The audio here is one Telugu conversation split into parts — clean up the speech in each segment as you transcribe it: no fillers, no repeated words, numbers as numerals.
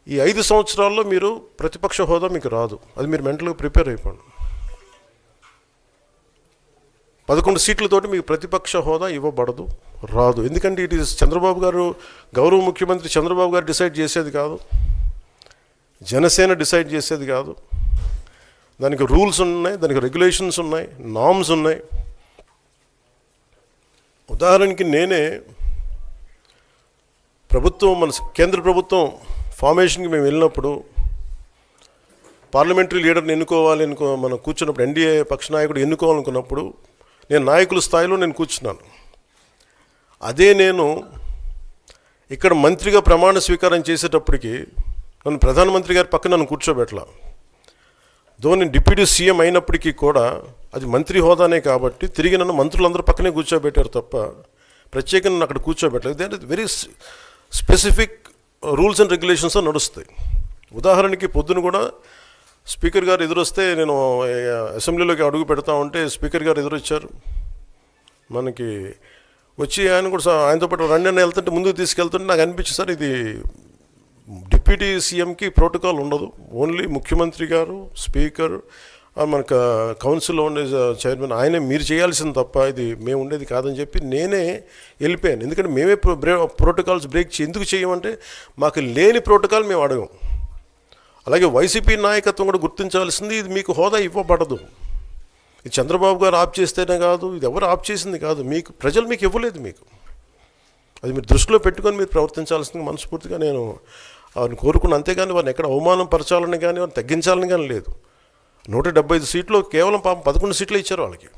ఈ 5 సంవత్సరాల్లో మీరు ప్రతిపక్ష హోదా మీకు రాదు. అది మీరు మెంటల్గా ప్రిపేర్ అయిపోండి. 11 సీట్లతోటి మీకు ప్రతిపక్ష హోదా ఇవ్వబడదు, రాదు. ఎందుకంటే ఇట్ ఈస్ చంద్రబాబు గారు, గౌరవ ముఖ్యమంత్రి చంద్రబాబు గారు డిసైడ్ చేసేది కాదు, జనసేన డిసైడ్ చేసేది కాదు. దానికి రూల్స్ ఉన్నాయి, దానికి రెగ్యులేషన్స్ ఉన్నాయి, నామ్స్ ఉన్నాయి. ఉదాహరణకి నేనే ప్రభుత్వం, మన కేంద్ర ప్రభుత్వం ఫార్మేషన్కి మేము వెళ్ళినప్పుడు పార్లమెంటరీ లీడర్ని ఎన్నుకోవాలి మనం కూర్చున్నప్పుడు, ఎన్డీఏ పక్ష నాయకుడు ఎన్నుకోవాలనుకున్నప్పుడు నేను నాయకుల స్థాయిలో నేను కూర్చున్నాను. అదే నేను ఇక్కడ మంత్రిగా ప్రమాణ స్వీకారం చేసేటప్పటికి నన్ను ప్రధానమంత్రి గారి పక్కన నన్ను కూర్చోబెట్టలా. నేను డిప్యూటీ సీఎం అయినప్పటికీ కూడా అది మంత్రి హోదానే కాబట్టి తిరిగి నన్ను మంత్రులందరూ పక్కనే కూర్చోబెట్టారు తప్ప ప్రత్యేకంగా నన్ను అక్కడ కూర్చోబెట్టలేదు. They are very specific rules and regulations నడుస్తాయి. ఉదాహరణకి పొద్దున కూడా స్పీకర్ గారు ఎదురొస్తే, నేను అసెంబ్లీలోకి అడుగు పెడతా ఉంటే స్పీకర్ గారు ఎదురొచ్చారు. మనకి వచ్చి ఆయన కూడా ఆయనతో పాటు రండి అని వెళ్తుంటే ముందుకు తీసుకెళ్తుంటే నాకు అనిపించింది, సార్ ఇది డిప్యూటీ సీఎంకి ప్రోటోకాల్ ఉండదు, ఓన్లీ ముఖ్యమంత్రి గారు, స్పీకర్, మనకు కౌన్సిల్లో ఉండే చైర్మన్ ఆయనే మీరు చేయాల్సింది తప్ప ఇది మేము ఉండేది కాదని చెప్పి నేనే వెళ్ళిపోయాను. ఎందుకంటే మేమే ప్రోటోకాల్స్ బ్రేక్ ఎందుకు చేయమంటే మాకు లేని ప్రోటోకాల్ మేము అడగం. అలాగే వైసీపీ నాయకత్వం కూడా గుర్తించాల్సింది, ఇది మీకు హోదా ఇవ్వబడదు. ఇది చంద్రబాబు గారు ఆప్ చేస్తేనే కాదు, ఇది ఎవరు ఆప్ చేసింది కాదు, మీకు ప్రజలు మీకు ఇవ్వలేదు. మీకు అది మీరు దృష్టిలో పెట్టుకొని మీరు ప్రవర్తించాల్సింది మనస్ఫూర్తిగా నేను వారిని కోరుకున్నాను. అంతేగాని వారిని ఎక్కడ అవమానం పరచాలని కానీ వారిని తగ్గించాలని కానీ లేదు. 175 సీట్లు కేవలం 11 సీట్లు ఇచ్చారు వాళ్ళకి.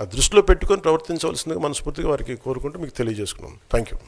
ఆ దృష్టిలో పెట్టుకొని ప్రవర్తించవలసిందిగా మనస్ఫూర్తిగా వారికి కోరుకుంటూ మీకు తెలియజేసుకున్నాం. Thank you.